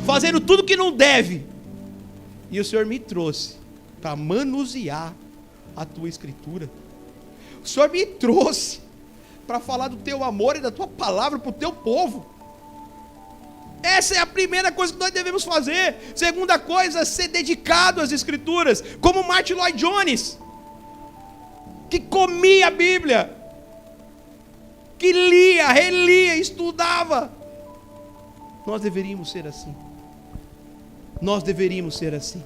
fazendo tudo que não deve, e o Senhor me trouxe para manusear a tua escritura. O Senhor me trouxe para falar do teu amor e da tua palavra para o teu povo. Essa é a primeira coisa que nós devemos fazer. Segunda coisa, ser dedicado às escrituras, como Martin Lloyd Jones, que comia a Bíblia, que lia, relia, estudava. Nós deveríamos ser assim. Nós deveríamos ser assim.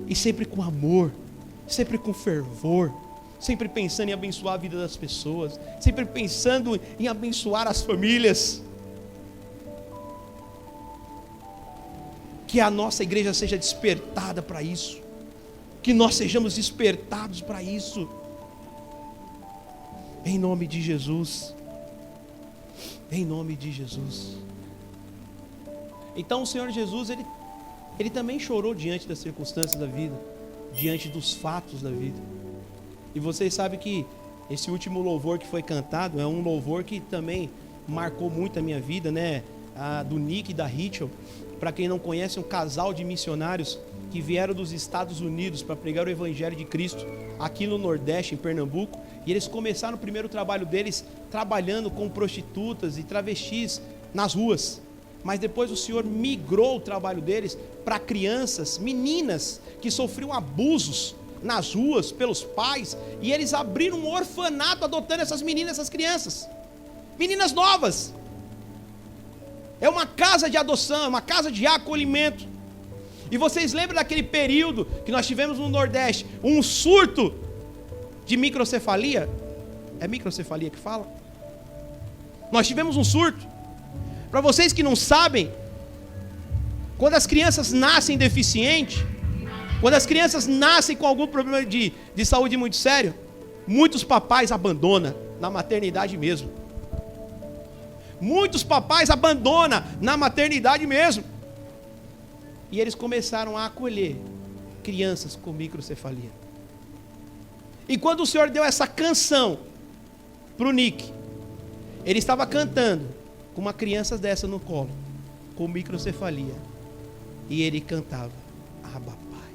E sempre com amor, sempre com fervor, sempre pensando em abençoar a vida das pessoas, sempre pensando em abençoar as famílias. Que a nossa igreja seja despertada para isso, que nós sejamos despertados para isso, em nome de Jesus, em nome de Jesus. Então o Senhor Jesus, ele também chorou diante das circunstâncias da vida, diante dos fatos da vida. E vocês sabem que esse último louvor que foi cantado é um louvor que também marcou muito a minha vida, né? Do Nick e da Rachel. Para quem não conhece, um casal de missionários que vieram dos Estados Unidos para pregar o Evangelho de Cristo aqui no Nordeste, em Pernambuco. E eles começaram o primeiro trabalho deles trabalhando com prostitutas e travestis nas ruas. Mas depois o Senhor migrou o trabalho deles para crianças, meninas que sofriam abusos nas ruas pelos pais. E eles abriram um orfanato adotando essas meninas, essas crianças. Meninas novas. É uma casa de adoção, é uma casa de acolhimento. E vocês lembram daquele período que nós tivemos no Nordeste, um surto de microcefalia? É microcefalia que fala? Nós tivemos um surto. Para vocês que não sabem, quando as crianças nascem deficientes, quando as crianças nascem com algum problema de saúde muito sério, muitos papais abandonam na maternidade mesmo. Muitos papais abandonam na maternidade mesmo. E eles começaram a acolher crianças com microcefalia. E quando o Senhor deu essa canção para o Nick, ele estava cantando com uma criança dessa no colo, com microcefalia. E ele cantava: Abba, Pai,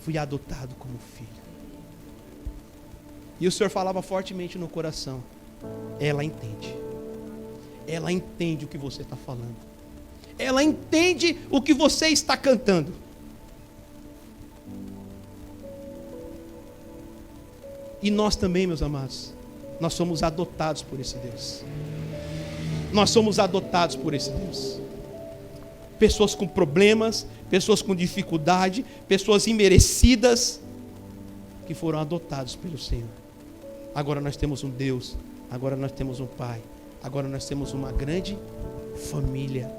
fui adotado como filho. E o Senhor falava fortemente no coração: ela entende. Ela entende o que você está falando. Ela entende o que você está cantando. E nós também, meus amados, nós somos adotados por esse Deus. Nós somos adotados por esse Deus. Pessoas com problemas, pessoas com dificuldade, pessoas imerecidas, que foram adotados pelo Senhor. Agora nós temos um Deus, agora nós temos um Pai, agora nós temos uma grande família.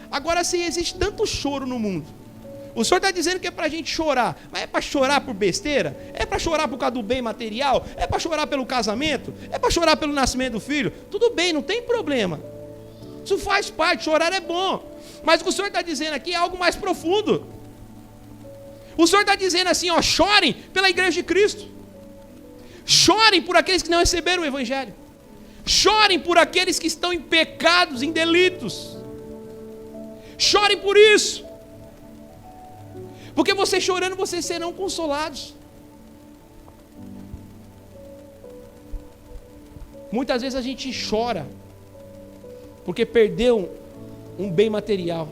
Agora, se existe tanto choro no mundo, o Senhor está dizendo que é para a gente chorar, mas é para chorar por besteira? É para chorar por causa do bem material? É para chorar pelo casamento? É para chorar pelo nascimento do filho? Tudo bem, não tem problema. Isso faz parte, chorar é bom. Mas o que o Senhor está dizendo aqui é algo mais profundo. O Senhor está dizendo assim, ó, chorem pela igreja de Cristo. Chorem por aqueles que não receberam o Evangelho. Chorem por aqueles que estão em pecados, em delitos. Chorem por isso. Porque vocês chorando, vocês serão consolados. Muitas vezes a gente chora porque perdeu um bem material,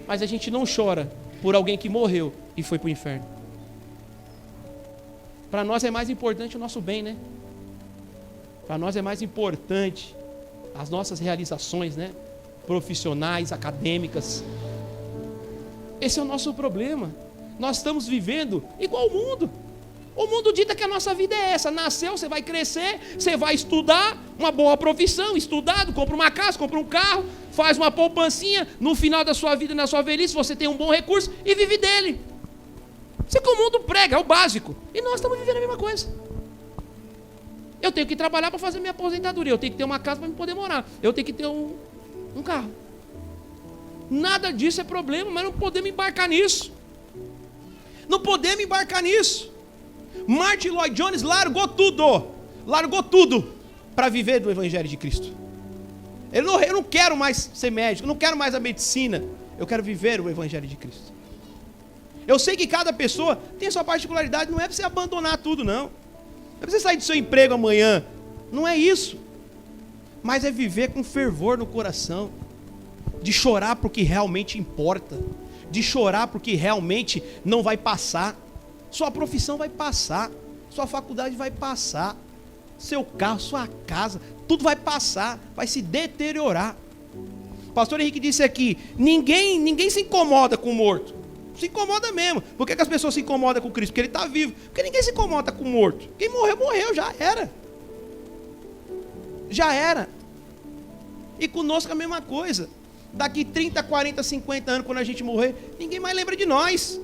mas a gente não chora por alguém que morreu e foi para o inferno. Para nós é mais importante o nosso bem, né? Para nós é mais importante as nossas realizações, né? Profissionais, acadêmicas. Esse é o nosso problema. Nós estamos vivendo igual o mundo. O mundo dita que a nossa vida é essa. Nasceu, você vai crescer, você vai estudar, uma boa profissão, estudado, compra uma casa, compra um carro, faz uma poupancinha, no final da sua vida, na sua velhice, você tem um bom recurso e vive dele. Isso é que o mundo prega, é o básico. E nós estamos vivendo a mesma coisa. Eu tenho que trabalhar para fazer minha aposentadoria, eu tenho que ter uma casa para me poder morar, eu tenho que ter um carro. Nada disso é problema, mas não podemos embarcar nisso. Não podemos embarcar nisso. Martin Lloyd Jones largou tudo para viver do Evangelho de Cristo. Eu não quero mais ser médico, eu não quero mais a medicina, eu quero viver o Evangelho de Cristo. Eu sei que cada pessoa tem a sua particularidade, não é para você abandonar tudo, não. Não é para você sair do seu emprego amanhã, não é isso. Mas é viver com fervor no coração, de chorar por que realmente importa, de chorar porque realmente não vai passar. Sua profissão vai passar, sua faculdade vai passar, seu carro, sua casa, tudo vai passar, vai se deteriorar. O pastor Henrique disse aqui, ninguém se incomoda com o morto. Se incomoda mesmo. Por que as pessoas se incomodam com Cristo? Porque ele está vivo. Porque ninguém se incomoda com o morto. Quem morreu, morreu, já era. Já era. E conosco a mesma coisa. Daqui 30, 40, 50 anos, quando a gente morrer, ninguém mais lembra de nós.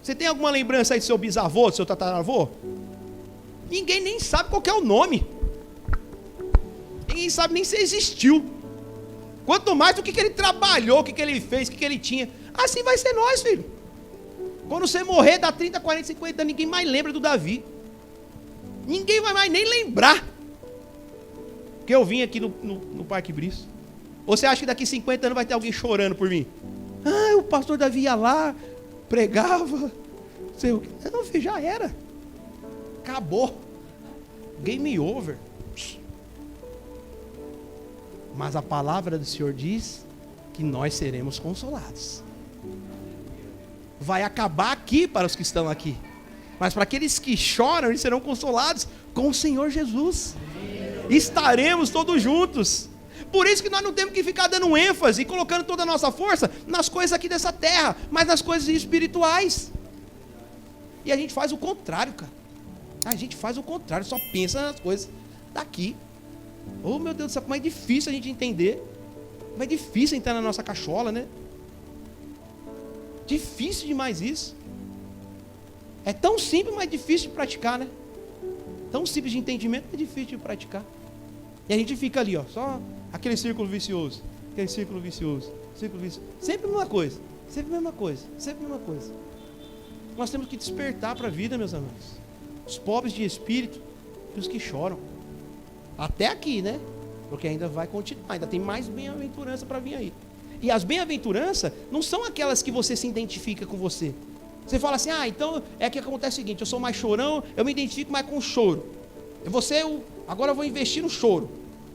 Você tem alguma lembrança aí do seu bisavô, do seu tataravô? Ninguém nem sabe qual que é o nome. Ninguém sabe nem se existiu. Quanto mais o que ele trabalhou, o que ele fez, o que ele tinha. Assim vai ser nós, filho. Quando você morrer, dá 30, 40, 50 anos, ninguém mais lembra do Davi. Ninguém vai mais nem lembrar que eu vim aqui no Parque Brice. Ou você acha que daqui 50 anos vai ter alguém chorando por mim? Ah, o pastor Davi ia lá, pregava, sei o que. Não, filho, já era. Acabou. Game over. Mas a palavra do Senhor diz que nós seremos consolados. Vai acabar aqui para os que estão aqui. Mas para aqueles que choram, eles serão consolados com o Senhor Jesus. Estaremos todos juntos. Por isso que nós não temos que ficar dando ênfase e colocando toda a nossa força nas coisas aqui dessa terra, mas nas coisas espirituais. E a gente faz o contrário, cara. A gente faz o contrário, só pensa nas coisas daqui. Oh, meu Deus do céu, como é difícil a gente entender. Como é difícil entrar na nossa cachola, né? Difícil demais isso. É tão simples, mas difícil de praticar, né? Tão simples de entendimento, mas difícil de praticar. E a gente fica ali, ó, só aquele círculo vicioso. Aquele círculo vicioso. Círculo vicioso. Sempre a mesma coisa. Sempre a mesma coisa. Sempre a mesma coisa. Nós temos que despertar para a vida, meus amados. Os pobres de espírito e os que choram. Até aqui, né? Porque ainda vai continuar. Ainda tem mais bem-aventurança para vir aí. E as bem-aventuranças não são aquelas que você se identifica com você. Você fala assim, então é que acontece o seguinte, eu sou mais chorão, eu me identifico mais com o choro. Agora eu vou investir no choro.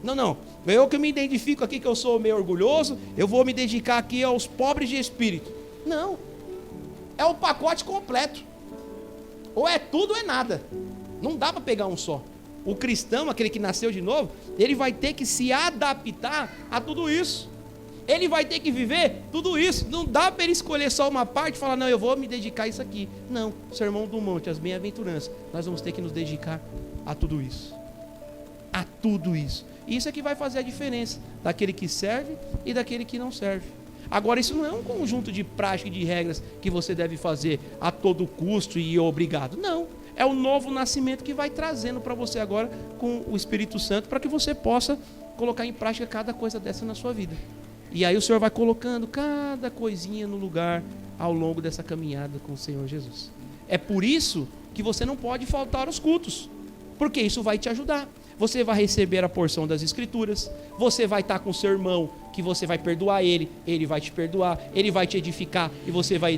Não. Eu que me identifico aqui, que eu sou meio orgulhoso, eu vou me dedicar aqui aos pobres de espírito. Não. É o pacote completo. Ou é tudo ou é nada. Não dá para pegar um só. O cristão, aquele que nasceu de novo, ele vai ter que se adaptar a tudo isso. Ele vai ter que viver tudo isso. Não dá para ele escolher só uma parte e falar, não, eu vou me dedicar a isso aqui. Não, Sermão do Monte, as bem-aventuranças. Nós vamos ter que nos dedicar a tudo isso. A tudo isso. Isso é que vai fazer a diferença daquele que serve e daquele que não serve. Agora, isso não é um conjunto de práticas e de regras que você deve fazer a todo custo e obrigado. Não. É o novo nascimento que vai trazendo para você agora com o Espírito Santo, para que você possa colocar em prática cada coisa dessa na sua vida. E aí o Senhor vai colocando cada coisinha no lugar ao longo dessa caminhada com o Senhor Jesus. É por isso que você não pode faltar aos cultos, porque isso vai te ajudar. Você vai receber a porção das Escrituras, você vai estar com o seu irmão, que você vai perdoar ele vai te perdoar, ele vai te edificar e você vai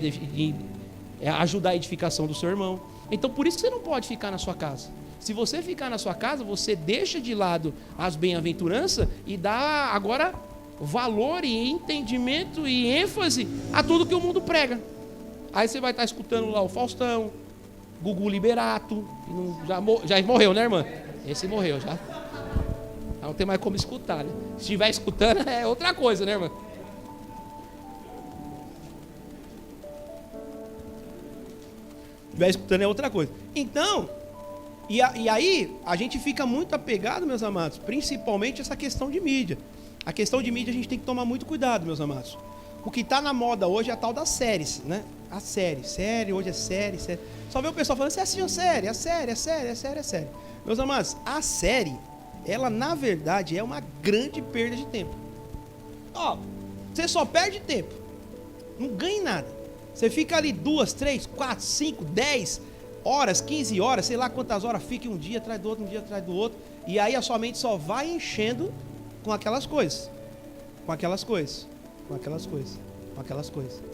ajudar a edificação do seu irmão. Então por isso que você não pode ficar na sua casa. Se você ficar na sua casa, você deixa de lado as bem-aventuranças e dá agora valor e entendimento e ênfase a tudo que o mundo prega. Aí você vai estar escutando lá o Faustão, Gugu Liberato, já morreu, né, irmã? Esse morreu já. Não tem mais como escutar, né? Se estiver escutando é outra coisa, né, irmã? Se estiver escutando é outra coisa. Então, e aí a gente fica muito apegado, meus amados, principalmente essa questão de mídia. A questão de mídia a gente tem que tomar muito cuidado, meus amados. O que está na moda hoje é a tal das séries, né? A série, hoje é série. Só vê o pessoal falando, você assistiu a série. Meus amados, a série, ela na verdade é uma grande perda de tempo. Ó, você só perde tempo, não ganha em nada. Você fica ali 2, 3, 4, 5, 10 horas, 15 horas, sei lá quantas horas fica um dia atrás do outro, e aí a sua mente só vai enchendo com aquelas coisas.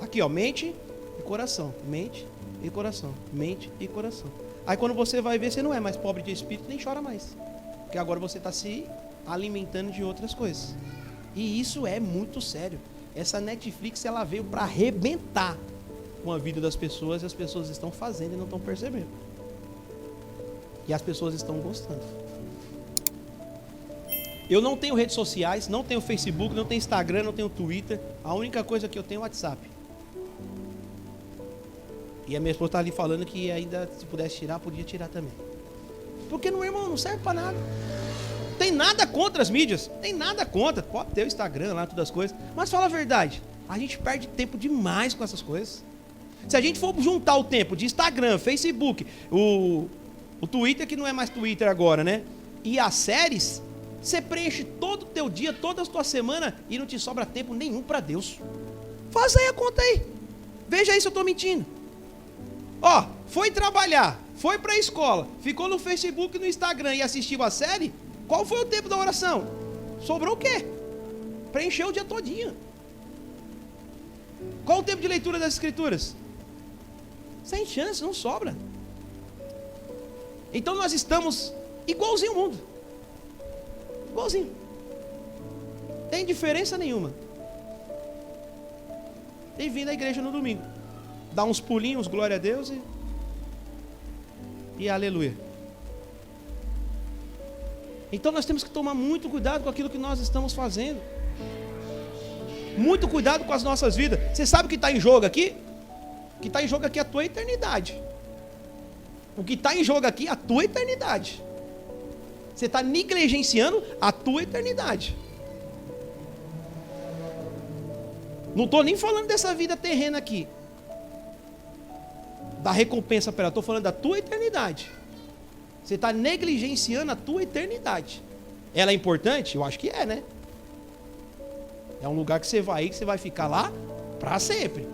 Aqui, ó, mente e coração. Aí quando você vai ver, você não é mais pobre de espírito, nem chora mais. Porque agora você está se alimentando de outras coisas. E isso é muito sério. Essa Netflix, ela veio para arrebentar com a vida das pessoas, e as pessoas estão fazendo e não estão percebendo. E as pessoas estão gostando. Eu não tenho redes sociais, não tenho Facebook, não tenho Instagram, não tenho Twitter. A única coisa que eu tenho é WhatsApp. E a minha esposa está ali falando que ainda, se pudesse tirar, podia tirar também. Porque, meu irmão, não serve para nada. Não tem nada contra as mídias. Tem nada contra. Pode ter o Instagram lá, todas as coisas. Mas fala a verdade, a gente perde tempo demais com essas coisas. Se a gente for juntar o tempo de Instagram, Facebook, o Twitter, que não é mais Twitter agora, né? E as séries, você preenche todo o teu dia, toda a tua semana e não te sobra tempo nenhum para Deus. Faz aí a conta aí. Veja aí se eu estou mentindo. Ó, foi trabalhar, foi para a escola, ficou no Facebook e no Instagram e assistiu a série, qual foi o tempo da oração? Sobrou o quê? Preencheu o dia todinho. Qual o tempo de leitura das Escrituras? Sem chance, não sobra. Então nós estamos igualzinho ao mundo. Igualzinho. Tem diferença nenhuma. Tem vindo à igreja no domingo. Dá uns pulinhos, glória a Deus e aleluia. Então nós temos que tomar muito cuidado com aquilo que nós estamos fazendo. Muito cuidado com as nossas vidas. Você sabe o que está em jogo aqui? O que está em jogo aqui é a tua eternidade. O que está em jogo aqui é a tua eternidade. Você está negligenciando a tua eternidade. Não estou nem falando dessa vida terrena aqui, da recompensa para ela, estou falando da tua eternidade. Você está negligenciando a tua eternidade. Ela é importante? Eu acho que é, né? É um lugar que você vai ficar lá para sempre.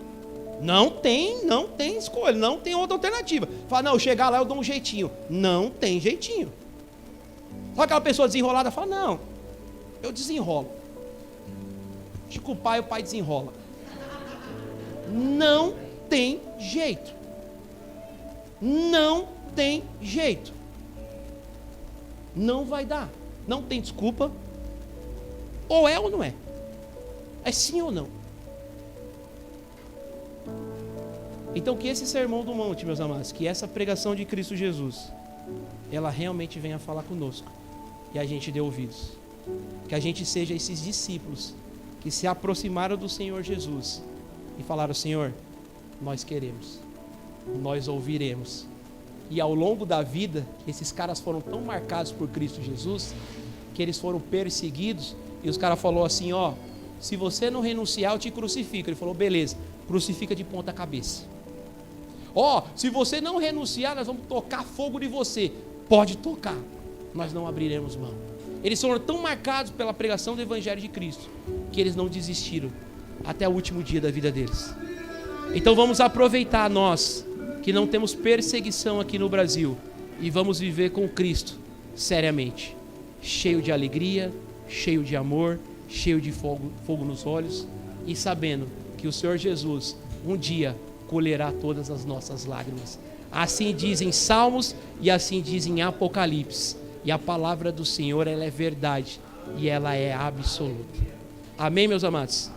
Não tem escolha, não tem outra alternativa. Fala, não, eu chegar lá eu dou um jeitinho. Não tem jeitinho. Só aquela pessoa desenrolada fala, não, eu desenrolo. Chico o pai desenrola. Não tem jeito. Não tem jeito. Não vai dar. Não tem desculpa. Ou é ou não é. É sim ou não. Então que esse sermão do monte, meus amados, que essa pregação de Cristo Jesus, ela realmente venha falar conosco. E a gente dê ouvidos. Que a gente seja esses discípulos que se aproximaram do Senhor Jesus e falaram, Senhor, nós queremos, nós ouviremos. E ao longo da vida, esses caras foram tão marcados por Cristo Jesus, que eles foram perseguidos, e os caras falaram assim, ó, se você não renunciar, eu te crucifico. Ele falou, beleza, crucifica de ponta cabeça. Ó, se você não renunciar, nós vamos tocar fogo de você. Pode tocar, nós não abriremos mão. Eles foram tão marcados pela pregação do Evangelho de Cristo, que eles não desistiram até o último dia da vida deles. Então vamos aproveitar nós, que não temos perseguição aqui no Brasil, e vamos viver com Cristo, seriamente, cheio de alegria, cheio de amor, cheio de fogo nos olhos, e sabendo que o Senhor Jesus um dia colherá todas as nossas lágrimas. Assim dizem Salmos e assim dizem Apocalipse. E a palavra do Senhor, ela é verdade e ela é absoluta. Amém, meus amados?